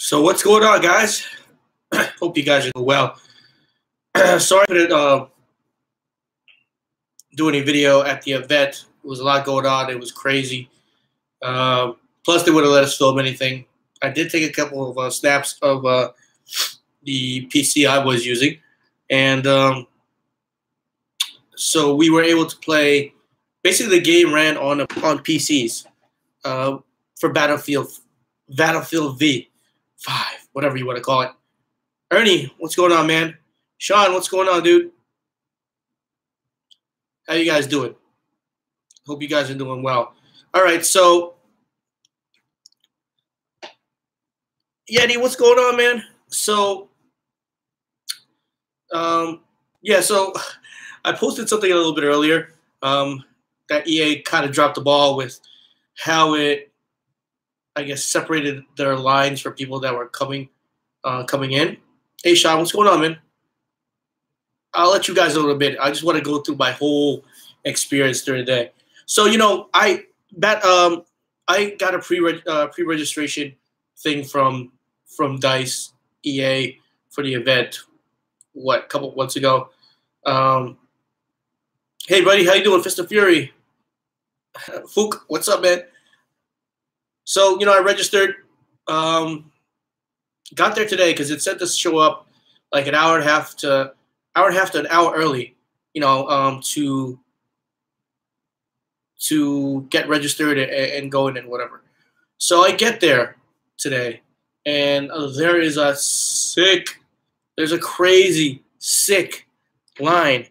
So what's going on, guys? Hope you guys are doing well. Sorry for doing a video at the event. It was a lot going on. It was crazy. Plus, they wouldn't let us film anything. I did take a couple of snaps of the PC I was using, and so we were able to play. Basically, the game ran on PCs for Battlefield V5, whatever you want to call it. Ernie, what's going on, man? Sean, what's going on, dude? How you guys doing? Hope you guys are doing well. All right, so Yeti, what's going on, man? So, yeah, so I posted something a little bit earlier that EA kind of dropped the ball with how it, I guess, separated their lines for people that were coming in. Hey, Sean, what's going on, man? I'll let you guys know in a bit. I just want to go through my whole experience during the day. So, you know, I got a pre-registration thing from DICE EA for the event. A couple months ago. Hey, buddy, how you doing? Fist of Fury. Fook, what's up, man? So, you know, I registered. Got there today because it said to show up like an hour and a half to an hour early, you know, to get registered and go in and whatever. So I get there today, and there's a crazy sick line,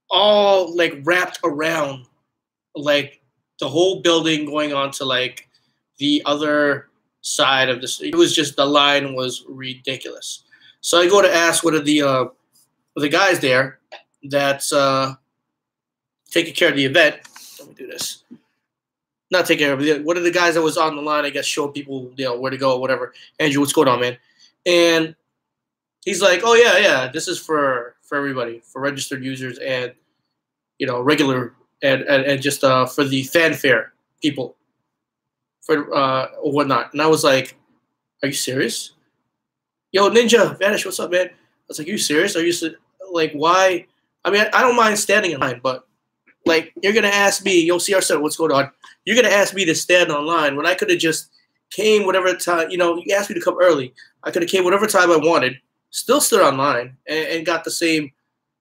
all like wrapped around like the whole building, going on to like the other side of this. It was just, the line was ridiculous. So I go to ask one of the guys there that's taking care of the event. Let me do this. Not taking care of it. One of the guys that was on the line, I guess, showing people, you know, where to go or whatever. Andrew, what's going on, man? And he's like, oh, yeah, this is for everybody, for registered users and, you know, regular and just for the fanfare people, for or whatnot. And I was like, are you serious? Yo, Ninja, Vanish, what's up, man? I was like, are you serious? Are you like, why? I mean, I don't mind standing in line, but like, you're going to ask me, yo, CR7, what's going on? You're going to ask me to stand on line when I could have just came whatever time, you know, you asked me to come early. I could have came whatever time I wanted, still stood online and got the same,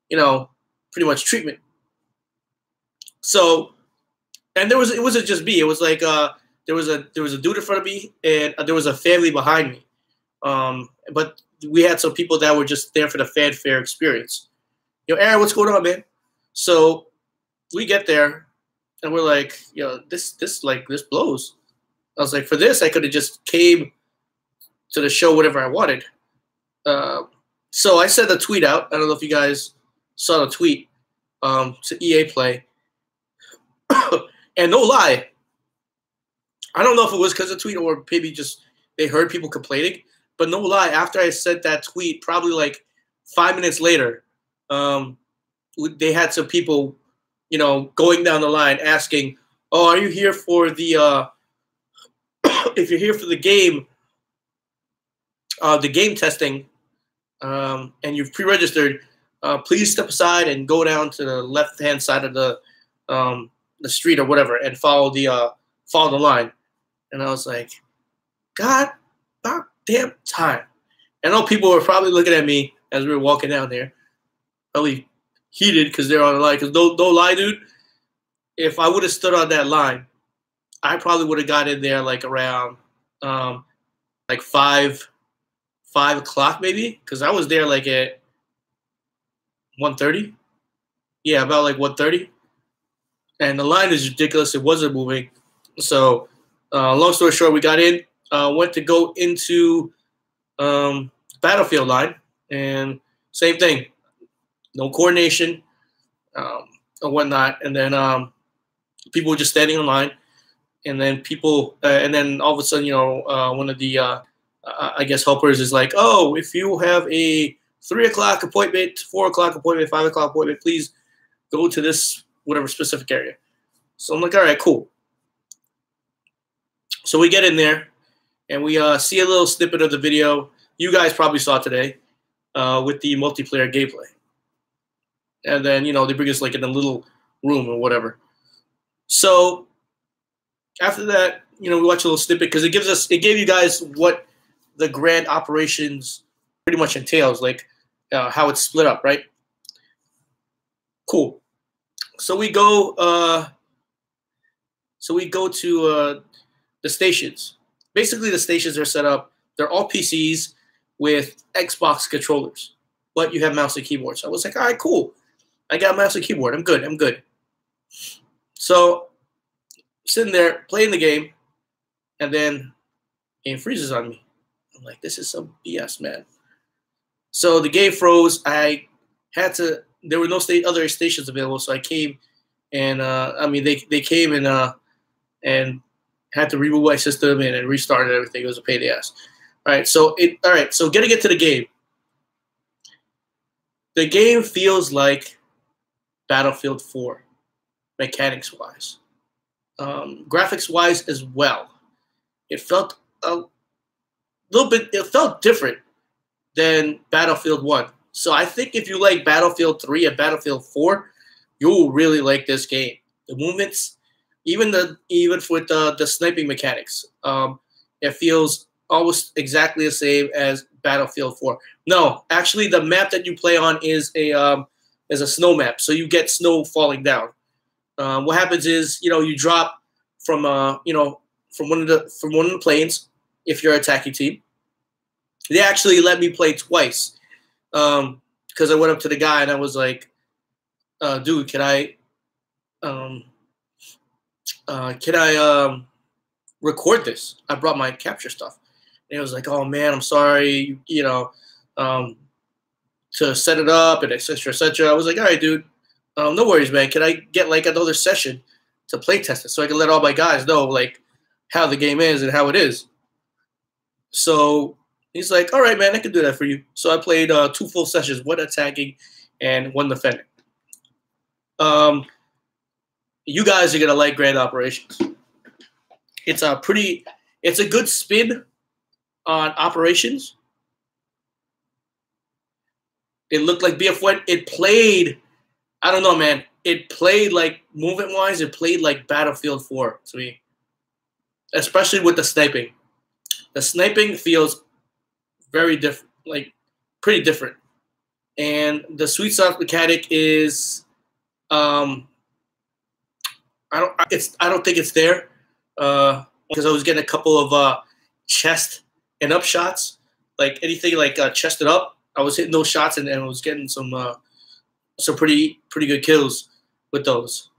you know, pretty much treatment. So, and it wasn't just me. It was like, there was a dude in front of me and there was a family behind me. But we had some people that were just there for the fanfare experience. Yo, Aaron, what's going on, man? So we get there, and we're like, yo, this blows. I was like, for this, I could have just came to the show whatever I wanted. So I sent a tweet out. I don't know if you guys saw the tweet to EA Play. And no lie, I don't know if it was because of the tweet or maybe just they heard people complaining. But no lie, after I sent that tweet, probably like 5 minutes later, they had some people, you know, going down the line asking, "Oh, are you here for the? If you're here for the game testing, and you've pre-registered, please step aside and go down to the left-hand side of the street or whatever, and follow the line." And I was like, God, about damn time. I know people were probably looking at me as we were walking down there, probably heated because they're on the line. Because don't lie, dude, if I would have stood on that line, I probably would have got in there like around like 5 o'clock maybe, because I was there like at 1:30. Yeah, about like 1:30. And the line is ridiculous. It wasn't moving. So long story short, we got in, went to go into Battlefield line, and same thing, no coordination or whatnot. And then people were just standing in line, and then and then all of a sudden, you know, one of the I guess helpers is like, oh, if you have a 3 o'clock appointment, 4 o'clock appointment, 5 o'clock appointment, please go to this whatever specific area. So I'm like, all right, cool. So we get in there, and we see a little snippet of the video you guys probably saw today with the multiplayer gameplay. And then, they bring us like in a little room or whatever. So after that, we watch a little snippet because it gave you guys what the grand operations pretty much entails, like how it's split up, right? Cool. So we go to the stations. Basically, the stations are set up. They're all PCs with Xbox controllers, but you have mouse and keyboard. So I was like, all right, cool. I got a mouse and keyboard. I'm good. So sitting there playing the game, and then game freezes on me. I'm like, this is some BS, man. So the game froze. I had to. There were no other stations available, so I came, and they came and had to reboot my system and restarted everything. It was a pain in the ass. All right, so getting into the game. The game feels like Battlefield 4, mechanics-wise, graphics-wise as well. It felt a little bit. It felt different than Battlefield 1. So I think if you like Battlefield 3 and Battlefield 4, you'll really like this game. The movements, even with the sniping mechanics, it feels almost exactly the same as Battlefield 4. No, actually, the map that you play on is a snow map, so you get snow falling down. What happens is, you drop from one of the planes if you're an attacking team. They actually let me play twice because I went up to the guy and I was like, dude, can I record this? I brought my capture stuff. And he was like, oh man, I'm sorry, to set it up and et cetera, et cetera. I was like, all right, dude, no worries, man. Can I get like another session to play test it so I can let all my guys know like how the game is and how it is? So he's like, all right, man, I can do that for you. So I played 2 full sessions, 1 attacking and 1 defending. You guys are gonna like Grand Operations. It's a good spin on Operations. It looked like BF1. It played, I don't know, man. It played like movement-wise. It played like Battlefield 4 to me, especially with the sniping. The sniping feels very different, like pretty different. And the sweet soft mechanic is, I don't think it's there because I was getting a couple of chest and up shots, like anything like chested up. I was hitting those shots and I was getting some pretty good kills with those.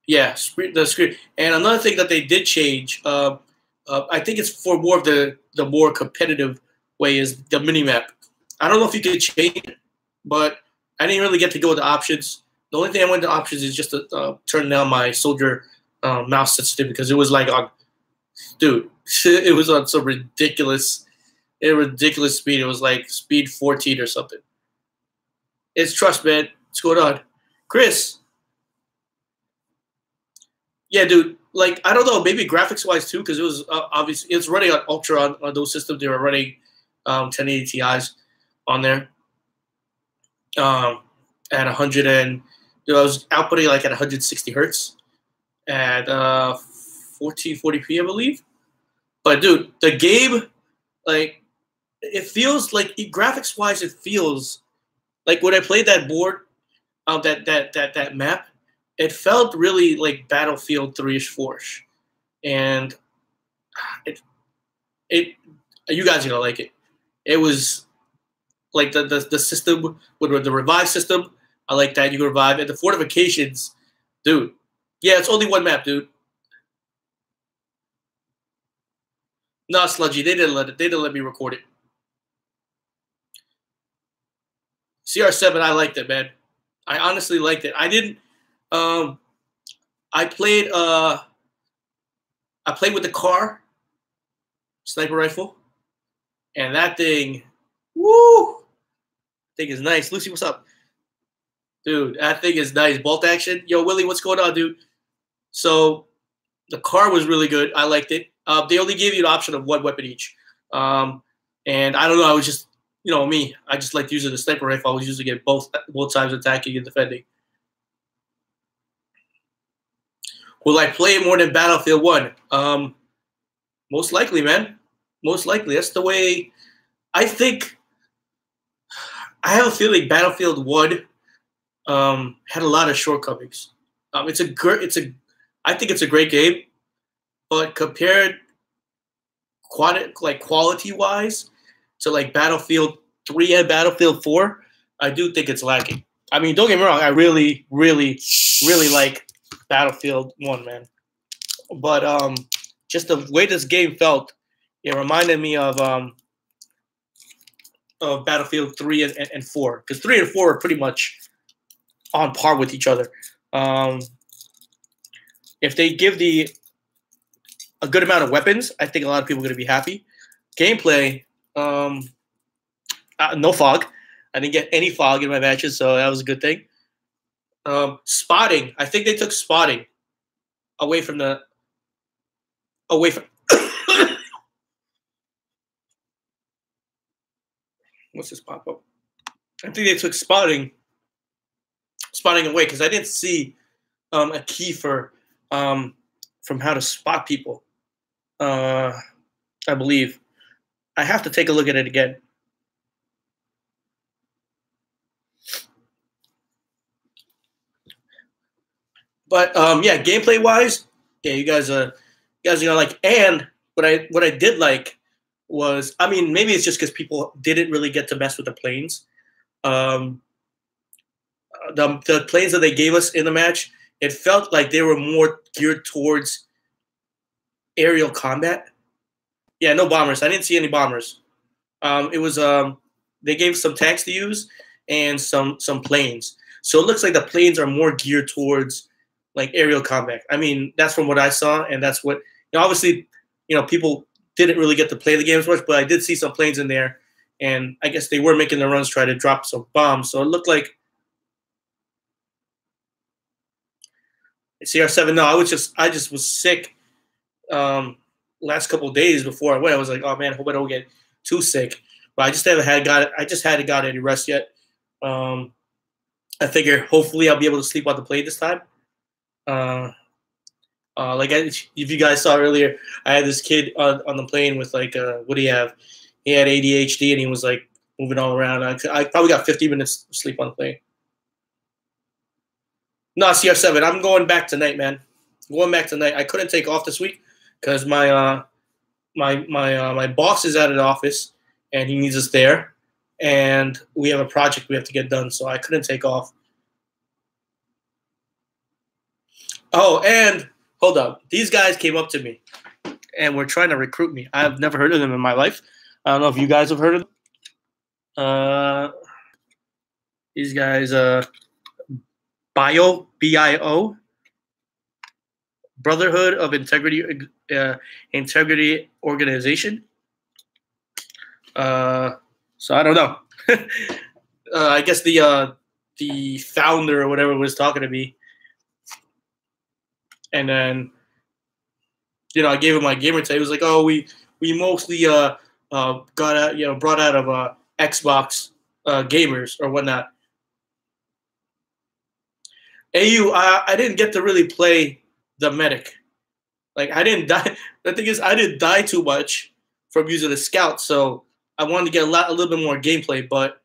Yeah, the screen. And another thing that they did change, I think it's for more of the more competitive way, is the minimap. I don't know if you can change it, but I didn't really get to go with the options. The only thing I went to options is just to turn down my soldier mouse sensitivity because it was like on, dude, it was on some ridiculous speed. It was like speed 14 or something. It's Trust, man. What's going on? Chris. Yeah, dude. Like, I don't know. Maybe graphics-wise, too, because it was obviously it's running on Ultra on those systems. They were running 1080 Ti's on there at 100 and I was outputting like at 160 hertz at 1440p, I believe. But, dude, the game, like, it feels like graphics wise, it feels like when I played that board, that map, it felt really like Battlefield 3-ish, 4-ish, and it you guys are gonna like it. It was like the system with the revive system. I like that you can revive, and the fortifications, dude. Yeah, it's only 1 map, dude. No, Sludgy, they didn't let me record it. CR7, I liked it, man. I honestly liked it. I didn't. I played with the car sniper rifle, and that thing, woo, thing is nice. Lucy, what's up, dude? That thing is nice. Bolt action, yo, Willie, what's going on, dude? So the car was really good. I liked it. They only gave you the option of one weapon each. And I don't know. I was just, me. I just like using the sniper rifle. I was using it both times attacking and defending. Will I play it more than Battlefield 1? Most likely, man. Most likely. That's the way. I think. I have a feeling Battlefield 1 had a lot of shortcomings. I think it's a great game, but compared quality-wise to like Battlefield 3 and Battlefield 4, I do think it's lacking. I mean, don't get me wrong. I really, really, really like Battlefield 1, man. But just the way this game felt, it reminded me of Battlefield 3 and 4. Because 3 and 4 are pretty much on par with each other. If they give a good amount of weapons, I think a lot of people are going to be happy. Gameplay, no fog. I didn't get any fog in my matches, so that was a good thing. Spotting, I think they took spotting away from. What's this pop up? I think they took spotting away because I didn't see a key from how to spot people. I believe. I have to take a look at it again. But yeah, gameplay wise, yeah, you guys are gonna like. And what I did like was, I mean, maybe it's just because people didn't really get to mess with the planes. The planes that they gave us in the match, it felt like they were more geared towards aerial combat. Yeah, no bombers. I didn't see any bombers. It was they gave some tanks to use and some planes. So it looks like the planes are more geared towards like aerial combat. I mean, that's from what I saw, and that's what obviously, people didn't really get to play the game as much, but I did see some planes in there, and I guess they were making the runs try to drop some bombs. So it looked like CR7. No, I just was sick. Last couple of days before I went, I was like, oh man, I hope I don't get too sick. But I just hadn't got any rest yet. I figure hopefully I'll be able to sleep on the plane this time. If you guys saw earlier, I had this kid on the plane with like, what do you have? He had ADHD and he was like moving all around. I probably got 15 minutes of sleep on the plane. No, CR7. I'm going back tonight, man. Going back tonight. I couldn't take off this week because my boss is out of the office and he needs us there, and we have a project we have to get done, so I couldn't take off. Oh, and hold up. These guys came up to me and were trying to recruit me. I've never heard of them in my life. I don't know if you guys have heard of them. These guys, BIO, B-I-O, Brotherhood of Integrity Organization. So I don't know. I guess the founder or whatever was talking to me. And then, I gave him my gamer tag. He was like, "Oh, we mostly brought out of Xbox gamers or whatnot." AU, I didn't get to really play the medic. Like I didn't die. The thing is, I didn't die too much from using the scout, so I wanted to get a little bit more gameplay. But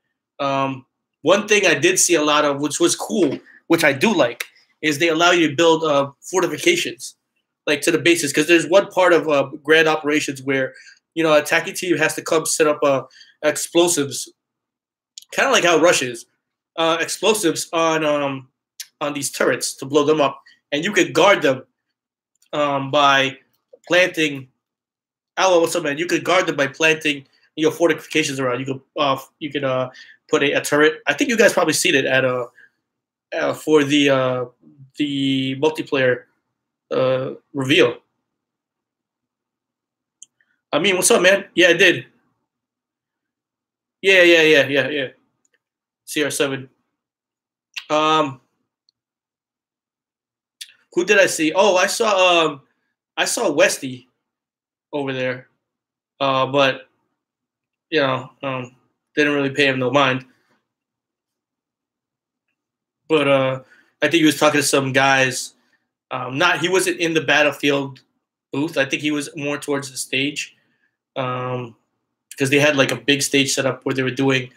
one thing I did see a lot of, which was cool, which I do like, is they allow you to build fortifications, like to the bases. Because there's one part of grand operations where, attacking team has to come set up explosives, kind of like how Rush is, explosives on these turrets to blow them up, and you could guard them by planting. Hello, what's up, man? You could guard them by planting fortifications around. You could put a turret. I think you guys probably seen it at for the multiplayer reveal. I mean, what's up, man? Yeah, I did. Yeah. CR7. Who did I see? Oh, I saw Westy. over there. But you know, didn't really pay him no mind. But I think he was talking to some guys. Not he wasn't in the Battlefield booth. I think he was more towards the stage because they had like a big stage set up where they were doing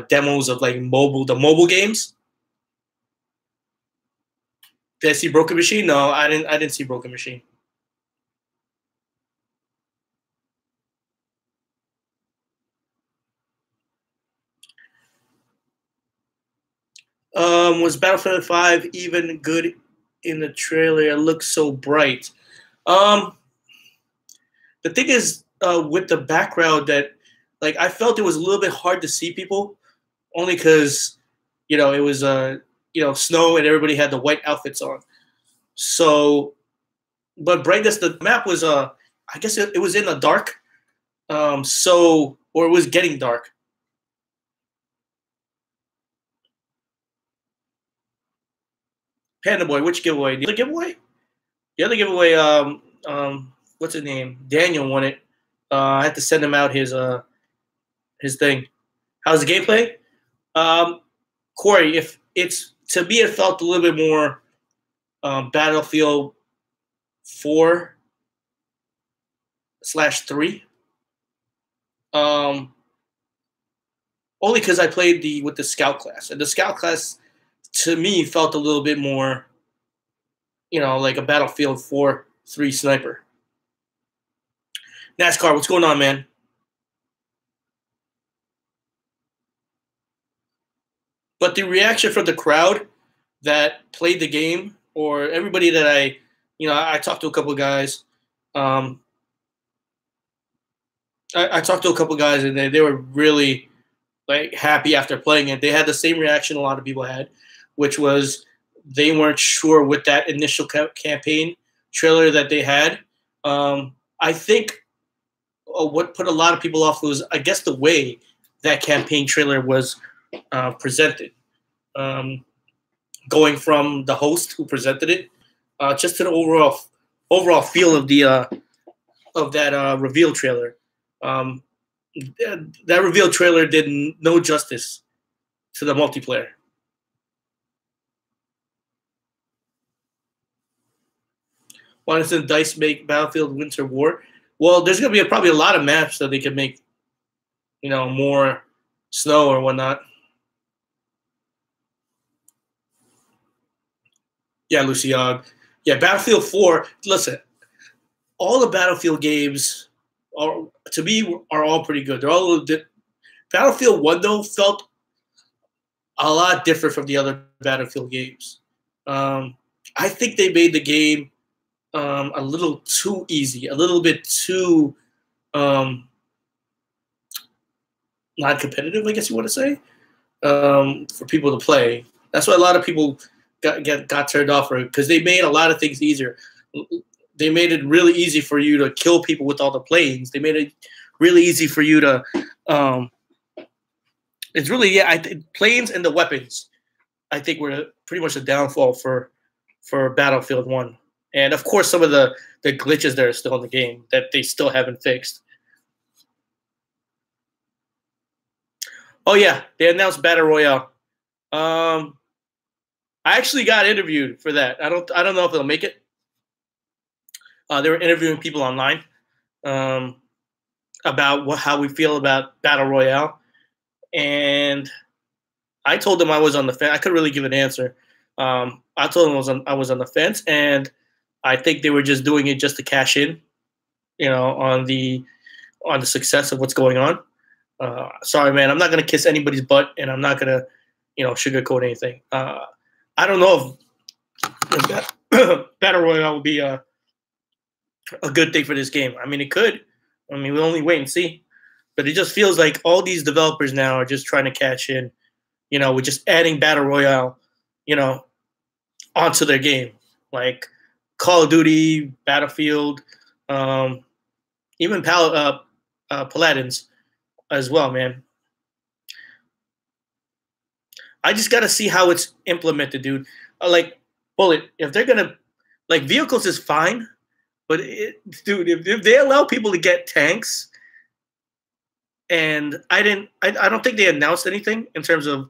demos of like the mobile games. Did I see Broken Machine? No, I didn't. I didn't see Broken Machine. Was Battlefield 5 even good in the trailer? It looks so bright. Um, the thing is, with the background that, like, I felt it was a little bit hard to see people, only because, it was snow and everybody had the white outfits on. So, but brightness, the map was I guess it was in the dark. Or it was getting dark. Panda Boy, which giveaway? The other giveaway? The other giveaway, what's his name? Daniel won it. I had to send him out his thing. How's the gameplay? Corey, if it's to me, it felt a little bit more Battlefield 4/3. Only because I played with the Scout class, and the Scout class to me felt a little bit more, like a Battlefield 4/3 sniper. NASCAR, what's going on, man? But the reaction from the crowd that played the game, or everybody that I talked to a couple of guys. I talked to a couple of guys, and they were really like happy after playing it. They had the same reaction a lot of people had, which was they weren't sure with that initial campaign trailer that they had. I think what put a lot of people off was, I guess, the way that campaign trailer was presented. Going from the host who presented it, just to the overall feel of that reveal trailer. That reveal trailer did no justice to the multiplayer. Why doesn't DICE make Battlefield Winter War? Well, there's going to be probably a lot of maps that they could make, more snow or whatnot. Yeah, Lucy. Yeah, Battlefield 4. Listen, all the Battlefield games to me are all pretty good. They're all a little Battlefield 1 though felt a lot different from the other Battlefield games. I think they made the game a little too easy, a little bit too non-competitive, I guess you want to say, for people to play. That's why a lot of people got turned off for it, because they made a lot of things easier. They made it really easy for you to kill people with all the planes. They made it really easy for you to. It's really planes and the weapons, I think, were pretty much a downfall for Battlefield 1. And of course, some of the glitches that are still in the game that they still haven't fixed. Oh yeah, they announced Battle Royale. I actually got interviewed for that. I don't know if they'll make it. They were interviewing people online about how we feel about Battle Royale, and I told them I was on the fence. I couldn't really give an answer. I told them I was on the fence, and I think they were just doing it just to cash in, on the success of what's going on. Sorry, man, I'm not gonna kiss anybody's butt, and I'm not gonna, sugarcoat anything. I don't know if Battle Royale will be a good thing for this game. I mean, it could. I mean, we'll only wait and see. But it just feels like all these developers now are just trying to cash in, with just adding Battle Royale, onto their game. Like Call of Duty, Battlefield, even Paladins as well, man. I just got to see how it's implemented, dude. Like, Bullet, if they're going to, like, vehicles is fine, But dude, if they allow people to get tanks, and I don't think they announced anything in terms of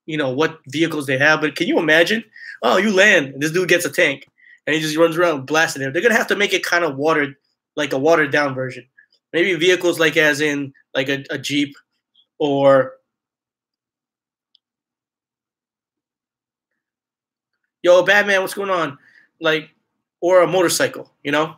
what vehicles they have. But can you imagine? Oh, you land, and this dude gets a tank, and he just runs around blasting it. They're gonna have to make it kind of watered, like a watered down version. Maybe vehicles like as in like a Jeep or yo, Batman, what's going on? Like, or a motorcycle, you know?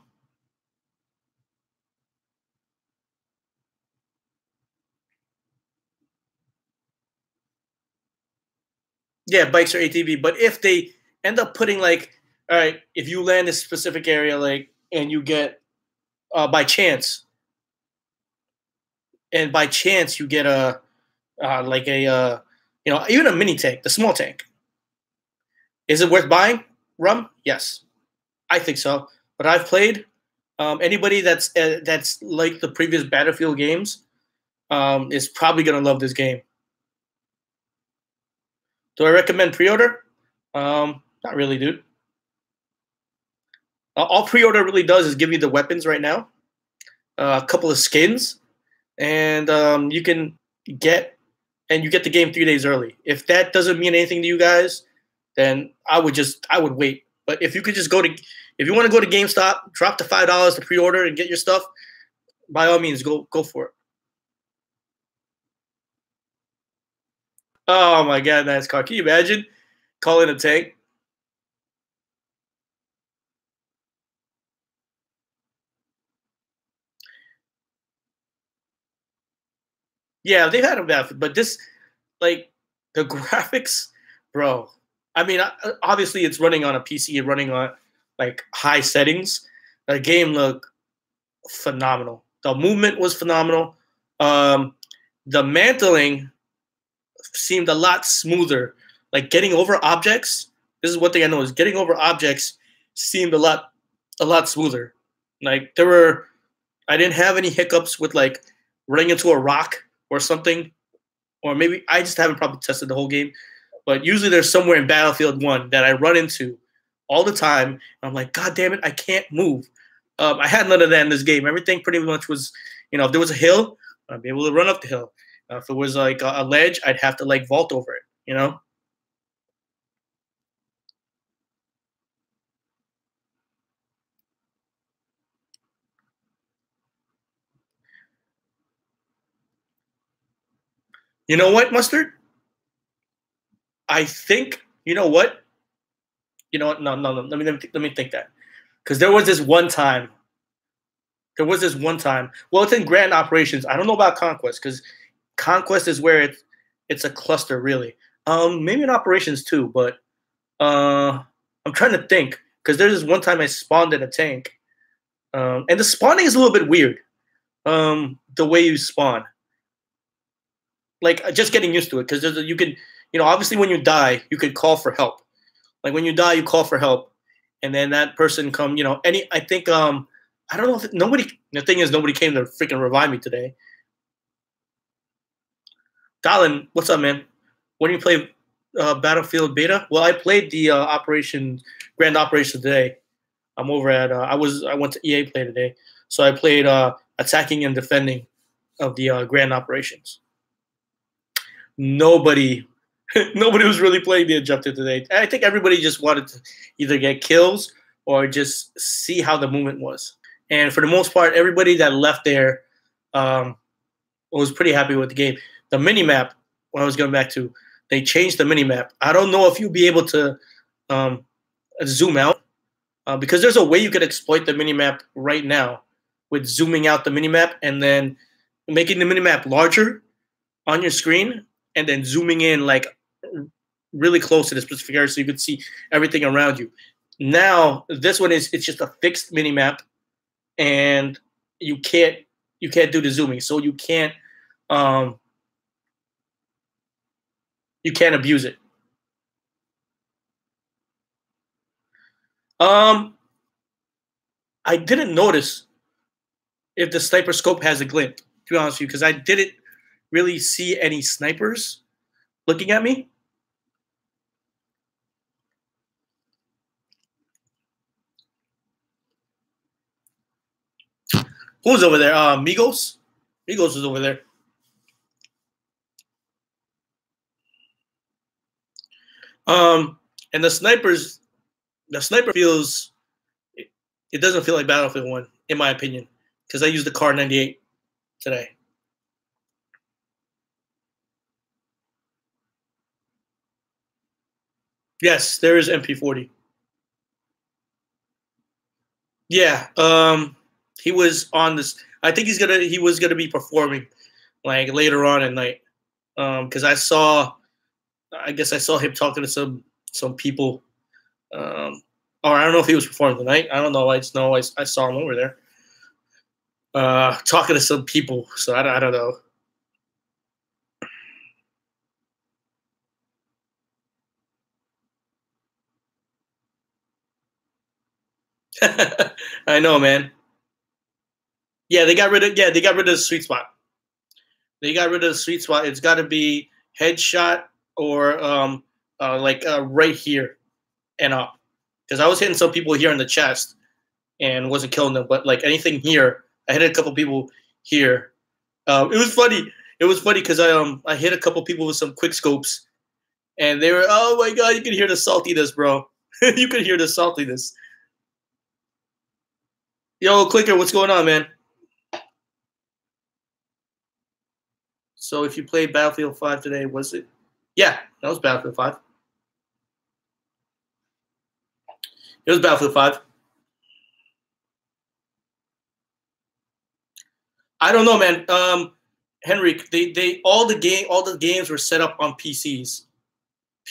Yeah, bikes or ATV. But if they end up putting like, all right, if you land in a specific area, like, and you get by chance, and by chance you get a like a even a mini tank, the small tank, is it worth buying? Rum? Yes, I think so. But I've played. Anybody that's like the previous Battlefield games is probably gonna love this game. Do I recommend pre-order? Not really, dude. All pre-order really does is give you the weapons right now, a couple of skins, and you can get you get the game 3 days early. If that doesn't mean anything to you guys, then I would wait. But if you could just if you want to go to GameStop, drop the $5 to pre-order and get your stuff, by all means, go for it. Oh my god, nice car! Can you imagine calling a tank? Yeah, they've had them bad, but this like the graphics, bro. I mean, obviously it's running on a PC, running on like high settings. The game looked phenomenal. The movement was phenomenal. Um, the mantling seemed a lot smoother. Like getting over objects. This is one thing I know is getting over objects seemed a lot smoother. Like I didn't have any hiccups with like running into a rock or something, or maybe I just haven't probably tested the whole game. But usually there's somewhere in Battlefield 1 that I run into all the time. And I'm like, God damn it, I can't move. I had none of that in this game. Everything pretty much was, if there was a hill, I'd be able to run up the hill. If it was like a ledge, I'd have to like vault over it, you know? You know what, Mustard? I think, you know what? You know what? No, no, no. Let me think that. Because there was this one time. There was this one time. Well, it's in Grand Operations. I don't know about Conquest because Conquest is where it's a cluster really. Maybe in Operations too, but I'm trying to think because there's this one time I spawned in a tank, and the spawning is a little bit weird. The way you spawn, like just getting used to it because you can, obviously when you die, you could call for help. Like when you die, you call for help, and then that person come. I think I don't know if nobody. The thing is, nobody came to freaking revive me today. Dalin, what's up, man? When you play Battlefield Beta? Well, I played the Grand Operation today. I'm over at I went to EA Play today, so I played attacking and defending of the Grand Operations. Nobody, nobody was really playing the objective today. I think everybody just wanted to either get kills or just see how the movement was. And for the most part, everybody that left there was pretty happy with the game. The mini map, when I was going back to, they changed the mini map. I don't know if you'll be able to zoom out because there's a way you could exploit the mini map right now with zooming out the mini map and then making the mini map larger on your screen and then zooming in like really close to the specific area so you could see everything around you. Now this one it's just a fixed mini map and you can't do the zooming, so um, you can't abuse it. Um, I didn't notice if the sniper scope has a glint. To be honest with you, because I didn't really see any snipers looking at me. Who was over there? Migos. Migos was over there. And the sniper feels. It doesn't feel like Battlefield 1, in my opinion, because I used the Kar 98 today. Yes, there is MP40. Yeah, he was on this. I think he was gonna be performing like later on at night. Because I guess I saw him talking to some people. Or I don't know if he was performing tonight. I don't know. I just know I saw him over there. Talking to some people. So I don't know. I know, man. Yeah, they got rid of the sweet spot. They got rid of the sweet spot. It's got to be headshot or right here and up. Because I was hitting some people here in the chest and wasn't killing them, but like anything here, I hit a couple people here. It was funny. It was funny because I hit a couple people with some quick scopes, and they were, oh my god, you can hear the saltiness, bro. You can hear the saltiness. Yo, Clicker, what's going on, man? So if you played Battlefield 5 today, was it? Yeah, that was Battlefield 5. It was Battlefield 5. I don't know, man. Henry, all the games were set up on PCs.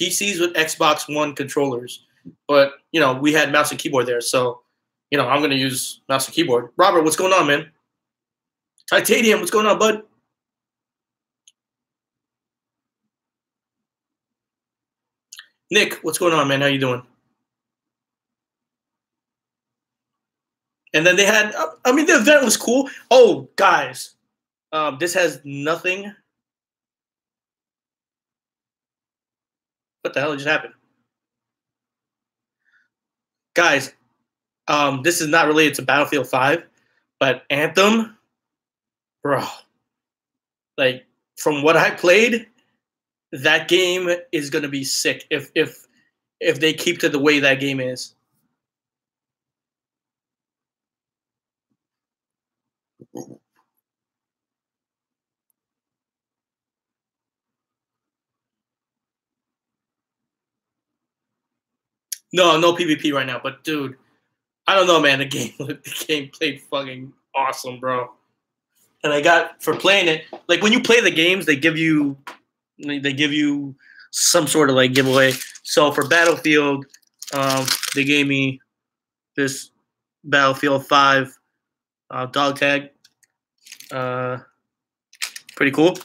PCs with Xbox One controllers. But, we had mouse and keyboard there, so, I'm going to use mouse and keyboard. Robert, what's going on, man? Titanium, what's going on, bud? Nick, what's going on, man? How you doing? And then they had, the event was cool. Oh, guys, this has nothing. What the hell just happened? Guys, this is not related to Battlefield 5, but Anthem, bro, like, from what I played, that game is going to be sick if they keep to the way that game is. No PvP right now, but dude, I don't know, man. The game played fucking awesome, bro. And I got for playing it, like when you play the games, they give you some sort of like giveaway. So for Battlefield, they gave me this Battlefield 5 dog tag. Pretty cool.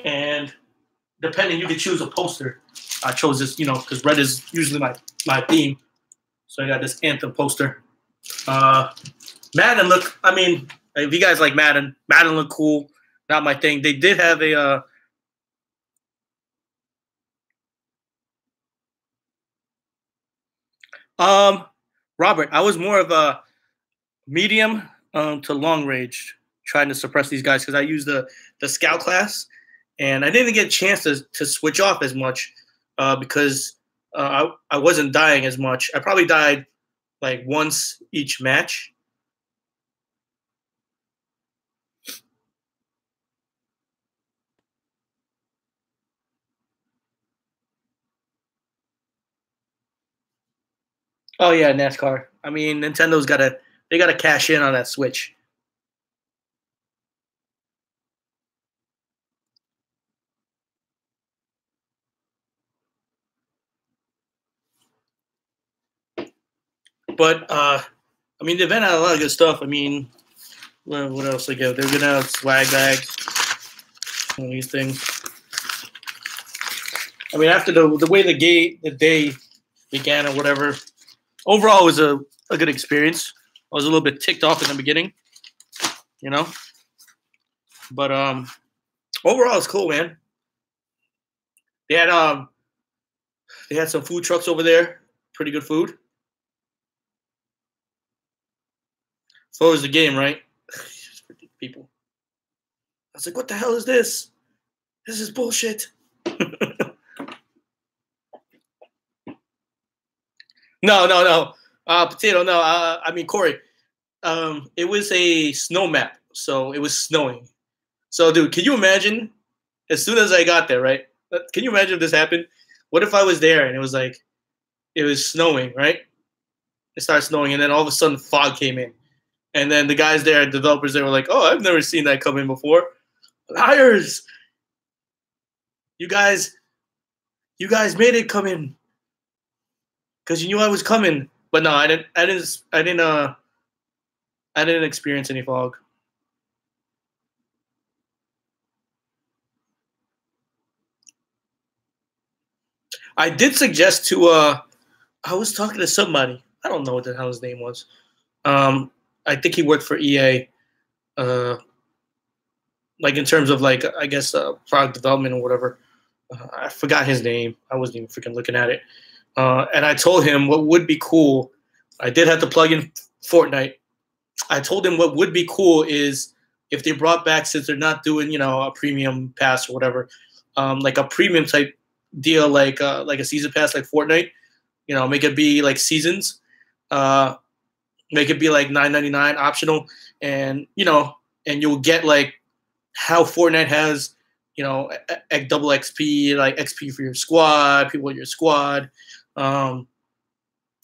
And depending, you can choose a poster. I chose this, because red is usually my theme. So I got this Anthem poster. Madden look, if you guys like Madden look cool. Not my thing. They did have a Robert, I was more of a medium to long range, trying to suppress these guys because I used the scout class, and I didn't get a chance to switch off as much because I wasn't dying as much. I probably died like once each match. Oh yeah, NASCAR. Nintendo's gotta cash in on that Switch. But the event had a lot of good stuff. What else they give? They're gonna have swag bags, all these things. After the way the day began or whatever, overall it was a good experience. I was a little bit ticked off in the beginning, but overall it's cool, man. They had some food trucks over there, pretty good food. So it was the game, right? People. I was like, what the hell is this? This is bullshit. No, no, no. Potato, no. I mean, Corey. It was a snow map, so it was snowing. So, dude, can you imagine? As soon as I got there, right? Can you imagine if this happened? What if I was there and it was like it was snowing, right? It started snowing, and then all of a sudden fog came in, and then the guys there, developers, they were like, "Oh, I've never seen that come in before." Liars! You guys, you guys made it come in because you knew I was coming. But no, I didn't. I didn't. I didn't. I didn't experience any fog. I did suggest to. I was talking to somebody. I don't know what the hell his name was. Um, I think he worked for EA. Uh, like in terms of like I guess product development or whatever. I forgot his name. I wasn't even freaking looking at it. And I told him what would be cool. I did have to plug in Fortnite. I told him what would be cool is if they brought back, since they're not doing a premium pass or whatever, like a premium type deal, like a season pass like Fortnite. Make it be like seasons. Uh, Make it be like $9.99 optional, and and you'll get like how Fortnite has double XP, like XP for your squad, people in your squad, um,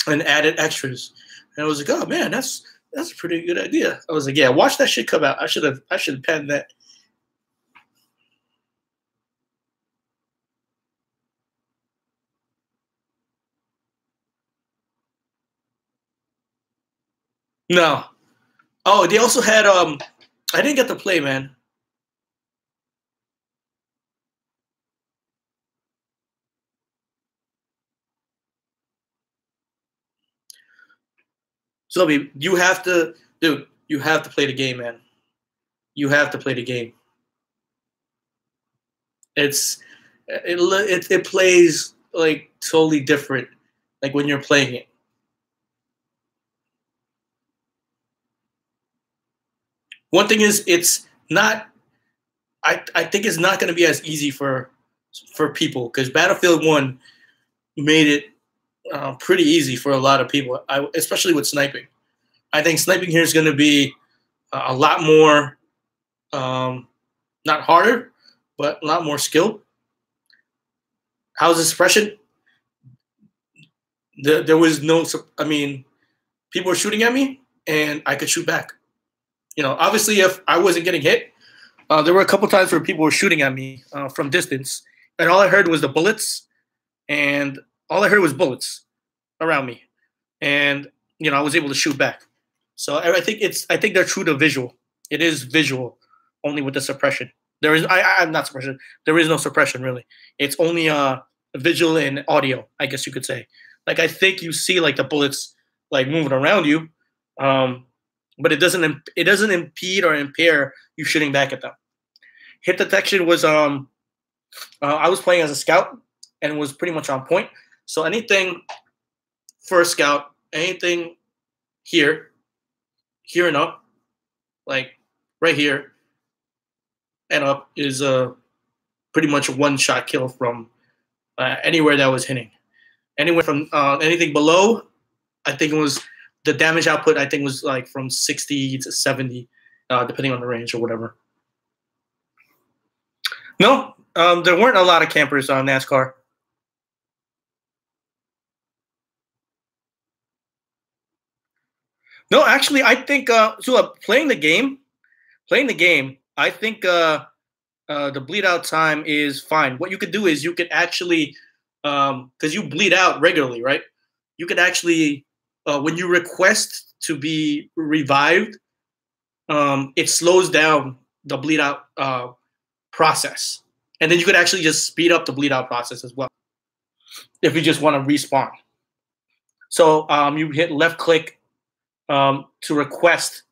and added extras. And I was like, oh man, that's a pretty good idea. I was like, yeah, watch that shit come out. I should have penned that. No. Oh, they also had I didn't get to play, man. So you have to, dude. You have to play the game, man. You have to play the game. It's it plays like totally different, like when you're playing it. One thing is, it's not. I think it's not going to be as easy for people because Battlefield One made it pretty easy for a lot of people, especially with sniping. I think sniping here is going to be a lot more, um, not harder, but a lot more skill. How's the suppression? There was no. I mean, people were shooting at me, and I could shoot back. Obviously, if I wasn't getting hit, there were a couple times where people were shooting at me from distance, and all I heard was the bullets, and all I heard was bullets around me, and I was able to shoot back. So I think they're true to visual. It is visual, only with the suppression. There is I'm not suppression. There is no suppression really. It's only visual and audio, I guess you could say. Like I think you see like the bullets like moving around you, um, but it doesn't impede or impair you shooting back at them. Hit detection was I was playing as a scout and it was pretty much on point. So anything for a scout, anything here, here and up, like right here and up is pretty much a one shot kill from anywhere that was hitting. Anywhere from anything below, I think it was the damage output. I think was like from 60 to 70, depending on the range or whatever. No, there weren't a lot of campers on NASCAR. No, actually, I think so. Playing the game, I think the bleed out time is fine. What you could do is you could actually, because you bleed out regularly, right? You could actually, when you request to be revived, it slows down the bleed out process, and then you could actually just speed up the bleed out process as well if you just want to respawn. So you hit left click to request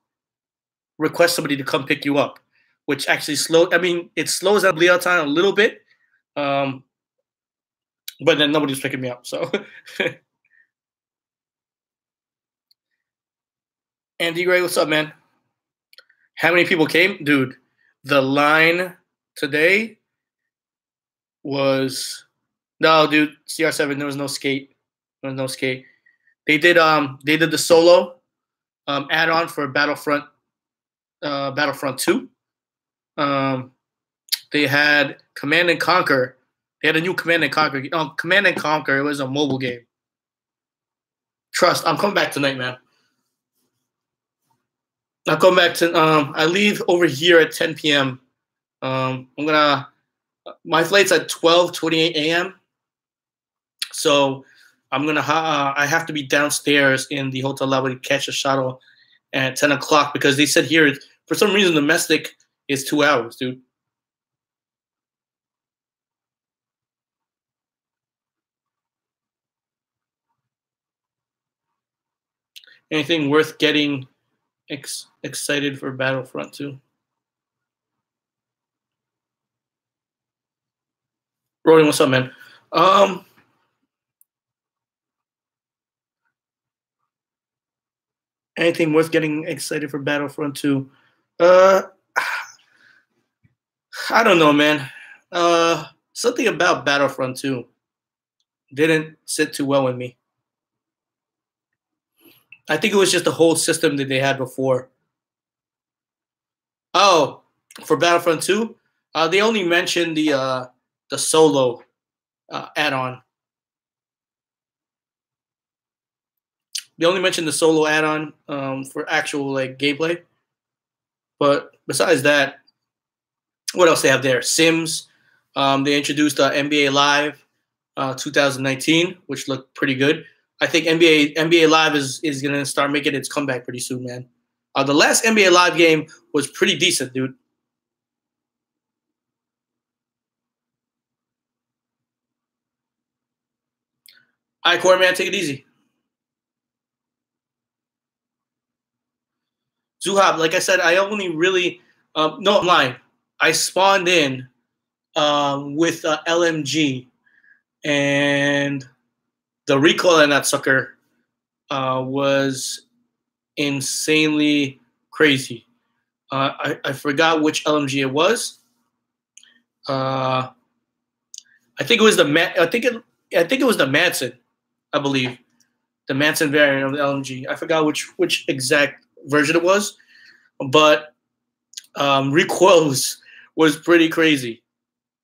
somebody to come pick you up, which actually I mean, it slows down bleed out time a little bit, um, but then nobody's picking me up. So Andy Gray, what's up, man? How many people came? Dude, the line today was no, dude, CR7, there was no skate. There was no skate. They did the solo add-on for Battlefront 2. Um they had Command and Conquer. They had a new Command and Conquer. Command and Conquer, it was a mobile game. Trust, I'm coming back tonight, man. I'll come back to. I leave over here at 10 p.m. I'm gonna. My flight's at 12:28 a.m. So I'm gonna. I have to be downstairs in the hotel lobby to catch a shuttle at 10 o'clock because they said here for some reason domestic is 2 hours, dude. Anything worth getting excited for Battlefront 2? Rolling, what's up, man? Um, Anything worth getting excited for Battlefront 2? Uh, I don't know, man. Something about Battlefront 2 didn't sit too well with me. I think it was just the whole system that they had before. Oh, for Battlefront 2, they only mentioned the solo add-on. They only mentioned the solo add-on for actual like gameplay. But besides that, what else they have there? Sims. They introduced NBA Live 2019, which looked pretty good. I think NBA Live is gonna start making its comeback pretty soon, man. The last NBA Live game was pretty decent, dude. All right, Corey, man, take it easy. Zuhab, like I said, I only really no, I'm lying. I spawned in with LMG, and the recoil on that sucker was insanely crazy. I forgot which LMG it was. Uh, I think it was I think it was the Manson, I believe, the Manson variant of the LMG. I forgot which exact version it was, but recoil was pretty crazy.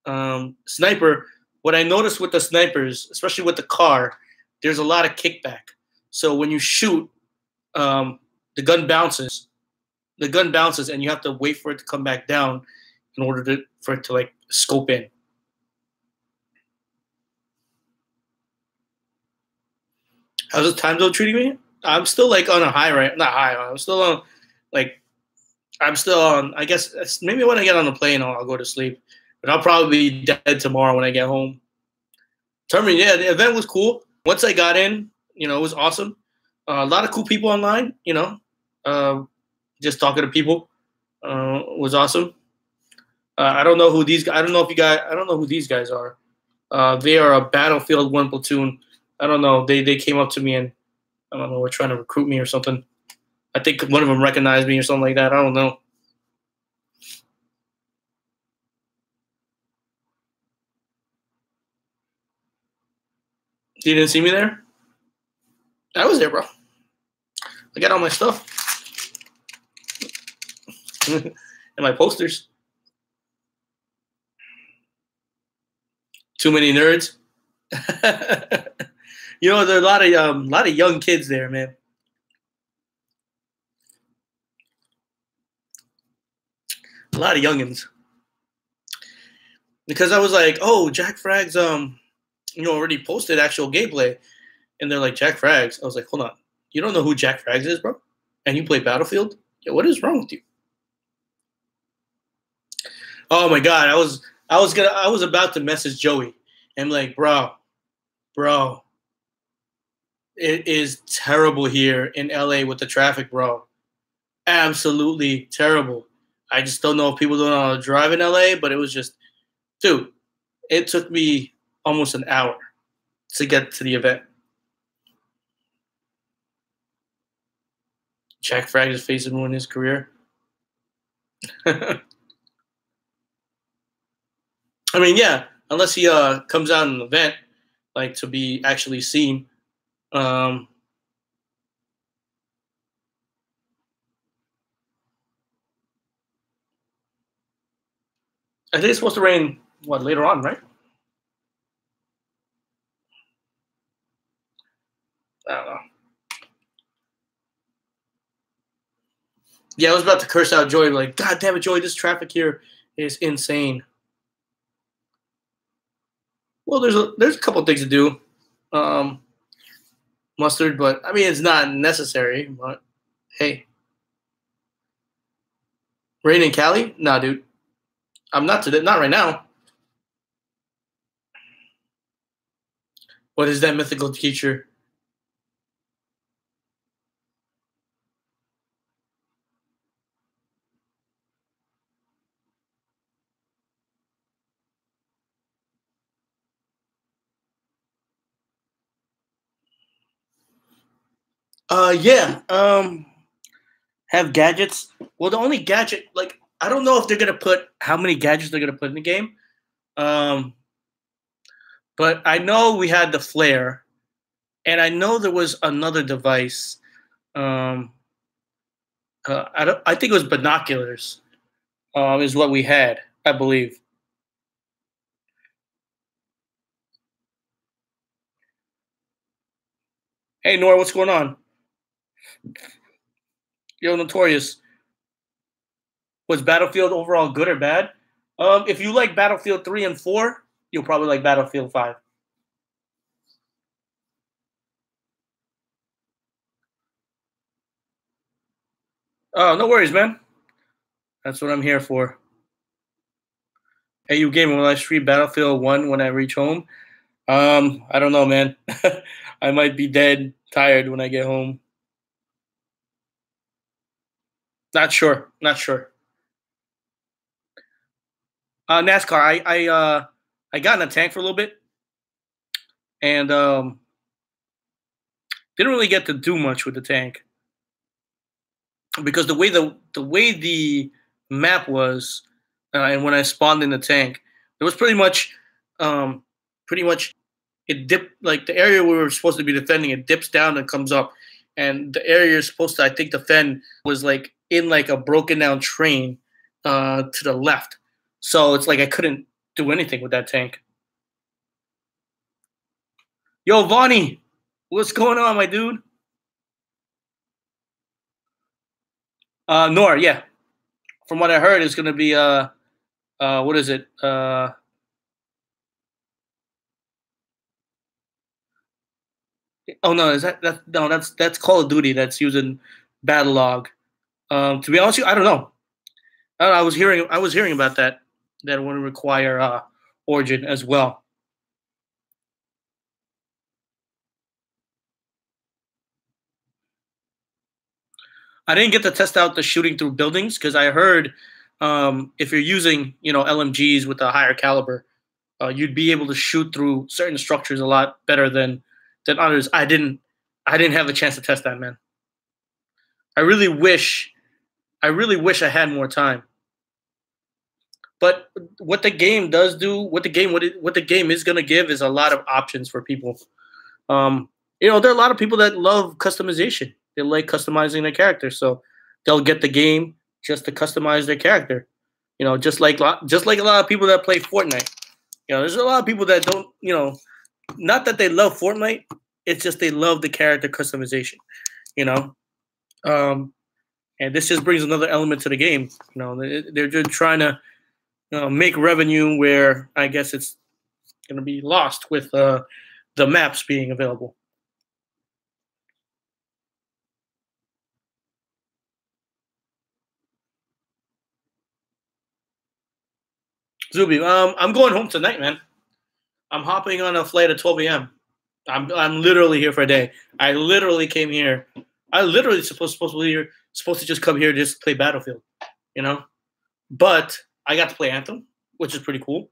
Sniper. What I noticed with the snipers, especially with the car, there's a lot of kickback. So when you shoot, um, the gun bounces. The gun bounces, and you have to wait for it to come back down in order for it to like scope in. How's the time zone treating me? I'm still like on a high, right? Not high. I'm still on like I'm still on. I guess maybe when I get on the plane, I'll go to sleep. But I'll probably be dead tomorrow when I get home. Terminator, yeah, the event was cool. Once I got in, it was awesome. A lot of cool people online. Uh, just talking to people was awesome. I don't know who these. I don't know if you guys. I don't know who these guys are. They are a Battlefield 1 platoon. I don't know. They came up to me and I don't know. Were trying to recruit me or something. I think one of them recognized me or something like that. I don't know. You didn't see me there? I was there, bro. I got all my stuff and my posters. Too many nerds. There are a lot of young kids there, man. A lot of youngins. Because I was like, oh, Jack Frags, already posted actual gameplay, and they're like, Jack Frags. I was like, hold on, you don't know who Jack Frags is, bro? And you play Battlefield? Yeah, what is wrong with you? Oh my god, I was about to message Joey. And I'm like, bro, it is terrible here in LA with the traffic, bro. Absolutely terrible. I just don't know if people don't know how to drive in LA, but it was just, dude, it took me almost an hour to get to the event. Jack Fragg's face and ruin his career. I mean, yeah, unless he comes out in an event like to be actually seen. Um, I think it's supposed to rain later on, right? I don't know. Yeah, I was about to curse out Joey, like, God damn it, Joey, this traffic here is insane. Well, there's a couple things to do, mustard, but I mean it's not necessary. But hey, rain in Cali? Nah, dude, I'm not today. Not right now. What is that mythical creature? Yeah. Have gadgets. Well, the only gadget, like, I don't know if they're gonna put how many gadgets they're gonna put in the game. Um, but I know we had the flare, and I know there was another device. Um, I think it was binoculars. Is what we had, I believe. Hey, Nora, what's going on? Yo, Notorious. Was Battlefield overall good or bad? If you like Battlefield 3 and 4, you'll probably like Battlefield 5. Oh, no worries, man. That's what I'm here for. Hey, you gaming? Will I stream Battlefield 1 when I reach home? I don't know, man. I might be dead, tired when I get home. Not sure. Not sure. NASCAR. I got in a tank for a little bit, and didn't really get to do much with the tank because the way the map was, and when I spawned in the tank, it was pretty much it dipped like the area we were supposed to be defending. It dips down and comes up, and the area you're supposed to I think defend was like in like a broken down train to the left. So it's like I couldn't do anything with that tank. Yo, Vonnie, what's going on, my dude? Nor, yeah. From what I heard, it's gonna be what is it? Oh no, is that no? That's Call of Duty. That's using Battle Log. To be honest with you, I don't know. I was hearing about that. That would require Origin as well. I didn't get to test out the shooting through buildings because I heard if you're using LMGs with a higher caliber, you'd be able to shoot through certain structures a lot better than others. I didn't have a chance to test that, man. I really wish I had more time. But what the game does do, what the game is going to give is a lot of options for people. Um, there are a lot of people that love customization. They like customizing their character, so they'll get the game just to customize their character. Just like a lot of people that play Fortnite. There's a lot of people that don't. Not that they love Fortnite. It's just they love the character customization. You know, um, and this just brings another element to the game. They're just trying to make revenue where I guess it's going to be lost with the maps being available. Zuby, I'm going home tonight, man. I'm hopping on a flight at 12 a.m. I'm literally here for a day. I literally came here. I literally supposed to just come here just play Battlefield, you know. But I got to play Anthem, which is pretty cool,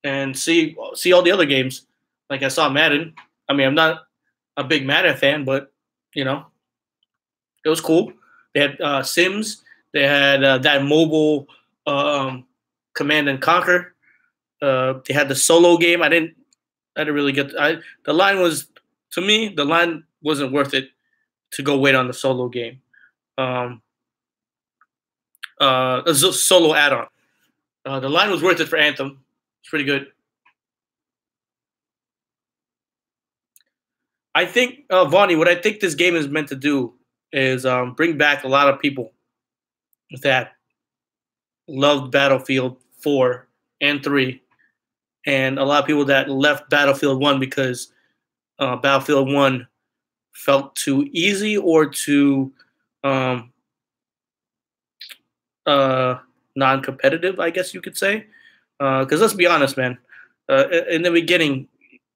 and see all the other games. Like I saw Madden. I mean, I'm not a big Madden fan, but you know, it was cool. They had Sims. They had that mobile Command and Conquer. They had the solo game. I didn't really get. The line was to me. The line wasn't worth it to go wait on the solo game. Um, a solo add-on. The line was worth it for Anthem. It's pretty good. I think, Vonnie, what I think this game is meant to do is bring back a lot of people that loved Battlefield 4 and 3, and a lot of people that left Battlefield 1 because Battlefield 1 felt too easy or too um, non-competitive, I guess you could say. Because let's be honest, man. In the beginning,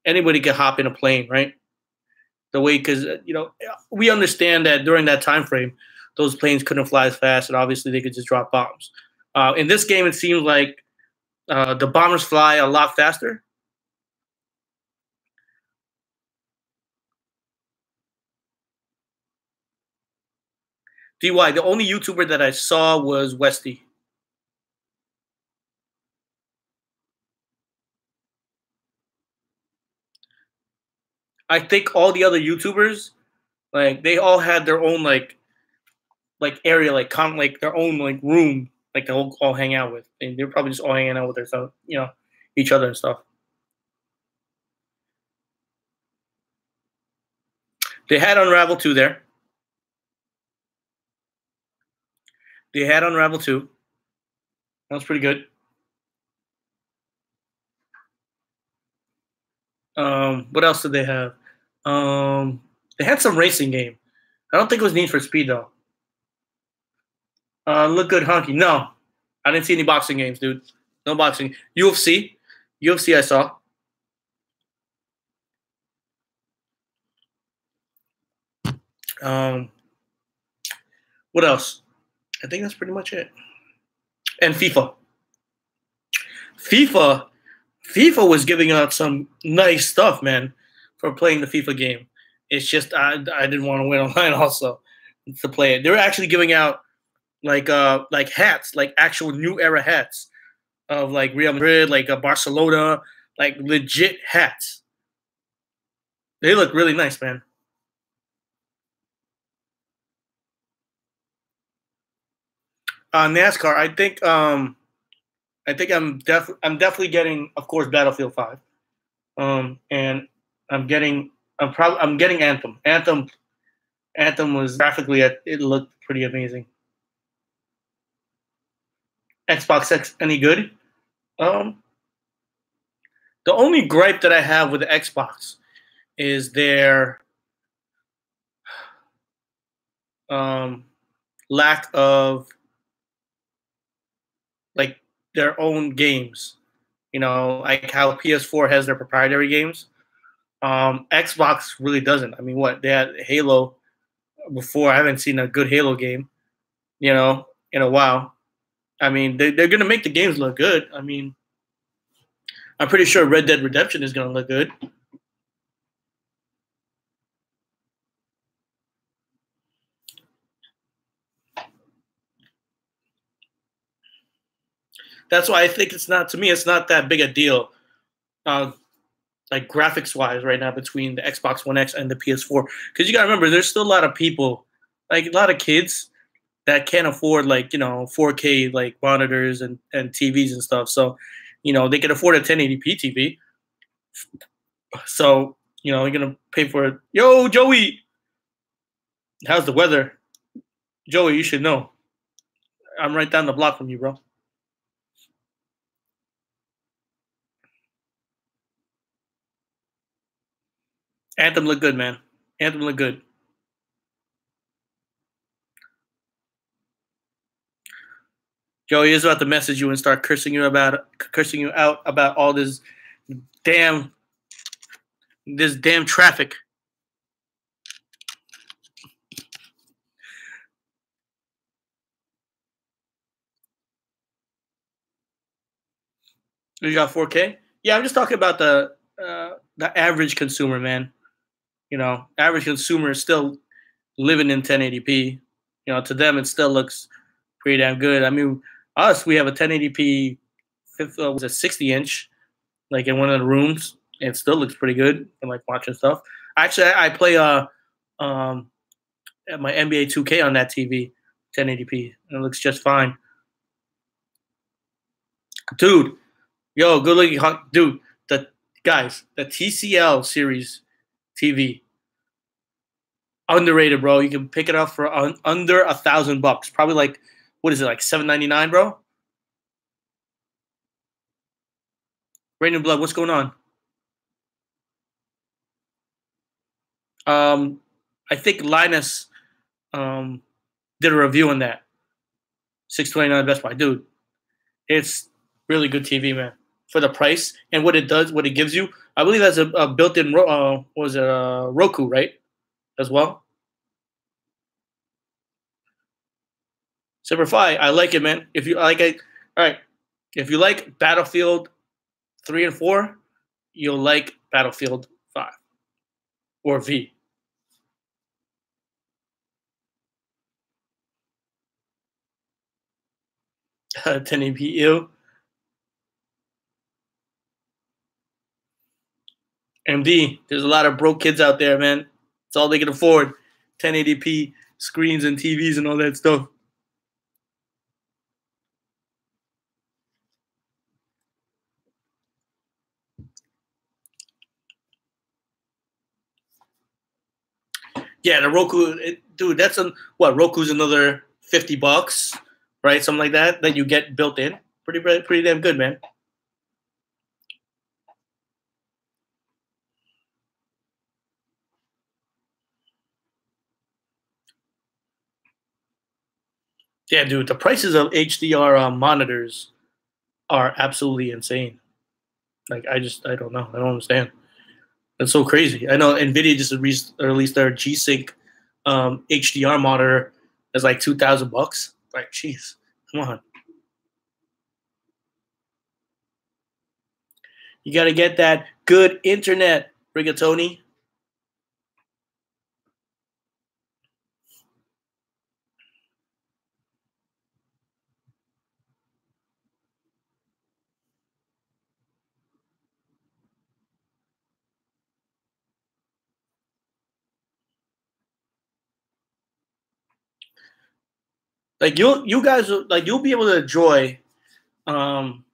anybody could hop in a plane, right? The way, because we understand that during that time frame, those planes couldn't fly as fast, and obviously they could just drop bombs. In this game, it seems like the bombers fly a lot faster. DY, the only YouTuber that I saw was Westy. I think all the other YouTubers, like, they all had their own like area, like their own like room, like they all hang out with, and they're probably just all hanging out with their stuff, each other and stuff. They had Unravel 2 there. They had Unravel 2. That was pretty good. What else did they have? They had some racing game. I don't think it was Need for Speed though. Look Good Honky. No, I didn't see any boxing games, dude. No boxing. UFC I saw. What else? I think that's pretty much it. And FIFA. FIFA was giving out some nice stuff, man, for playing the FIFA game. It's just I didn't want to wait online also to play it. They were actually giving out like hats, like actual new era hats of like Real Madrid, like Barcelona, like legit hats. They look really nice, man. NASCAR, I think I'm definitely getting, of course, Battlefield 5. And I'm getting Anthem. Anthem was graphically, it looked pretty amazing. Xbox X any good? The only gripe that I have with the Xbox is their lack of like their own games. Like how PS4 has their proprietary games. Xbox really doesn't. I mean, what they had Halo before. I haven't seen a good Halo game, in a while. I mean, they're gonna make the games look good. I mean, I'm pretty sure Red Dead Redemption is gonna look good. That's why I think it's not that big a deal, like graphics wise right now between the Xbox One X and the PS4. Because you gotta remember, there's still a lot of people, like a lot of kids, that can't afford 4K like monitors and TVs and stuff. So, they can afford a 1080p TV. So, you're gonna pay for it. Yo, Joey, how's the weather? Joey, you should know. I'm right down the block from you, bro. Anthem looked good, man. Anthem looked good. Joey is about to message you and start cursing you out about all this damn traffic. You got 4K? Yeah, I'm just talking about the average consumer, man. Average consumer is still living in 1080p. To them it still looks pretty damn good. I mean, us, we have a 1080p was a 60-inch, like in one of the rooms. And it still looks pretty good. And like watching stuff. Actually, I play um my NBA 2K on that TV, 1080p, and it looks just fine. Dude, yo, good looking, dude. The guys, the TCL series TV, underrated, bro. You can pick it up for under $1,000. Probably like, what is it, like $799, bro? Rain and Blood, what's going on? I think Linus did a review on that. 629 Best Buy, dude. It's really good TV, man. For the price and what it does, what it gives you. I believe that's a built-in. Was it Roku, right? As well. Simplify. I like it, man. If you like it, all right. If you like Battlefield 3 and 4, you'll like Battlefield 5 or V. 1080p. Ew. MD, there's a lot of broke kids out there, man. It's all they can afford. 1080p screens and TVs and all that stuff. Yeah, the Roku, dude, that's what Roku's another $50, right? Something like that you get built in. Pretty damn good, man. Yeah, dude, the prices of HDR monitors are absolutely insane. Like, I don't know, I don't understand. That's so crazy. I know Nvidia just released their G-Sync HDR monitor that's like $2,000. Like, jeez, come on. You got to get that good internet, Rigatoni. Like you guys, like you'll be able to enjoy um,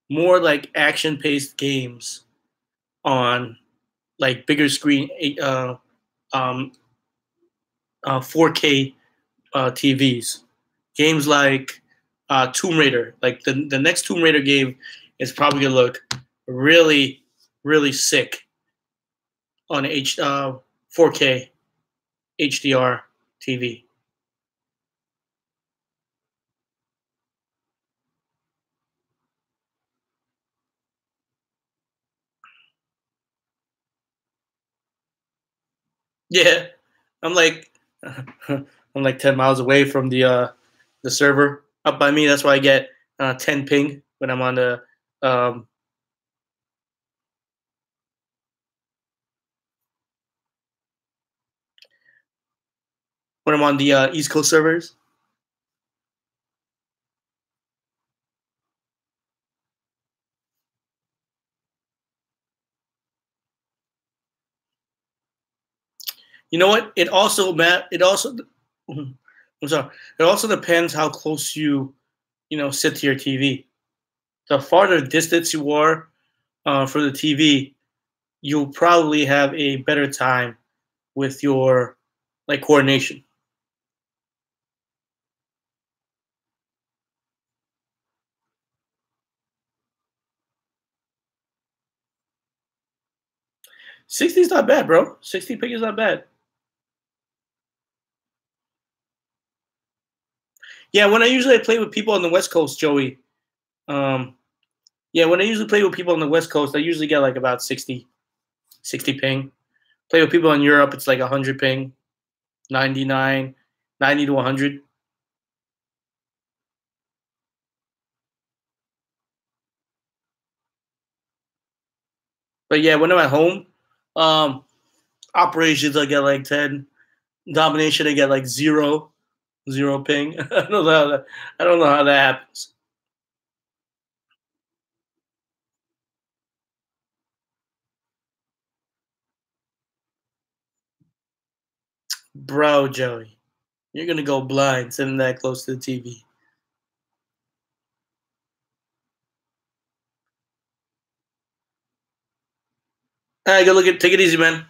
more like action-paced games on like bigger screen, 4K TVs. Games like Tomb Raider, like the next Tomb Raider game is probably gonna look really, really sick on 4K HDR TV. Yeah, I'm like I'm like 10 miles away from the server up by me. That's why I get 10 ping when I'm on the um, East Coast servers. You know what? It also it also I'm sorry. It also depends how close you sit to your TV. The farther distance you are for the TV, you'll probably have a better time with your like coordination. 60 is not bad, bro. 60 ping is not bad. Yeah, when I usually play with people on the West Coast, Joey. Um, yeah, when I usually play with people on the West Coast, I usually get like about 60 ping. Play with people in Europe, it's like 100 ping, 99, 90 to 100. But yeah, when I'm at home, um, operations I get like 10. domination and get like zero ping. I don't know how that happens. Bro, Joey, you're gonna go blind sitting that close to the TV. All right, go look at. Take it easy, man.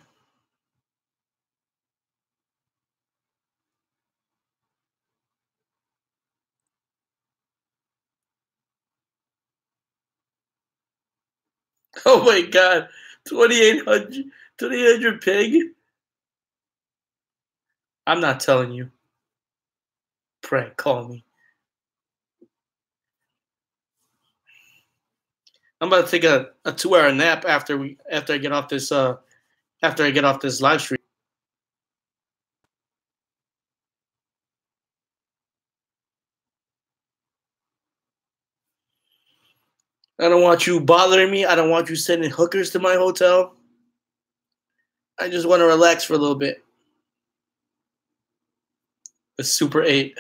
Oh my God, 2,800 ping. I'm not telling you. Pray, call me. I'm about to take a 2-hour nap after I get off this live stream. I don't want you bothering me. I don't want you sending hookers to my hotel. I just want to relax for a little bit. The Super 8.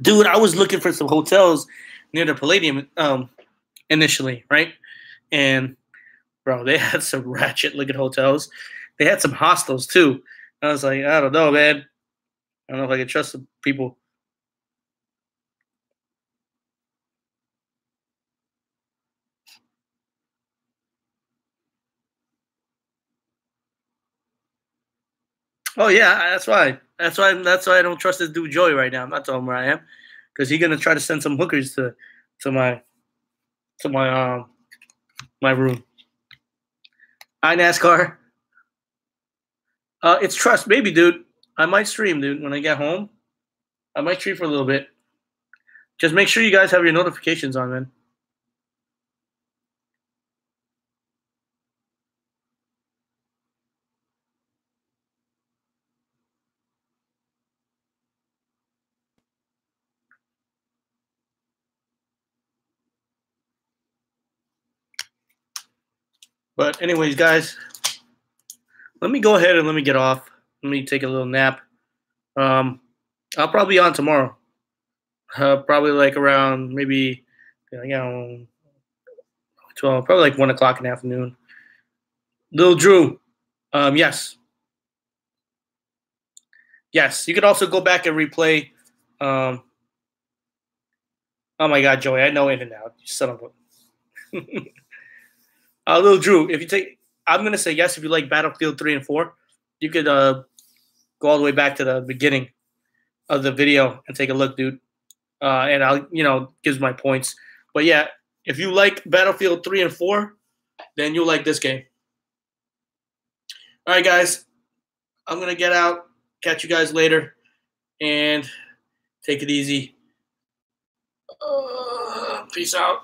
Dude, I was looking for some hotels near the Palladium initially, right? And, bro, they had some ratchet-looking hotels. They had some hostels, too. I was like, I don't know, man. I don't know if I can trust the people. Oh yeah, that's why. That's why I don't trust this dude Joey right now. I'm not telling him where I am, because he's gonna try to send some hookers to my to my my room. Hi NASCAR. It's trust, maybe, dude. I might stream, dude, when I get home. I might stream for a little bit. Just make sure you guys have your notifications on, man. But anyways, guys, let me go ahead and let me get off. Let me take a little nap. I'll probably be on tomorrow. Probably like around maybe 12, probably like 1 o'clock in the afternoon. Lil Drew, yes. Yes, you could also go back and replay. Um, oh my God, Joey, I know In and Out. You son of a. Lil Drew, if you take, I'm gonna say yes if you like Battlefield 3 and 4. You could go all the way back to the beginning of the video and take a look, dude. And I'll, gives my points. But yeah, if you like Battlefield 3 and 4, then you'll like this game. All right, guys, I'm gonna get out. Catch you guys later, and take it easy. Peace out.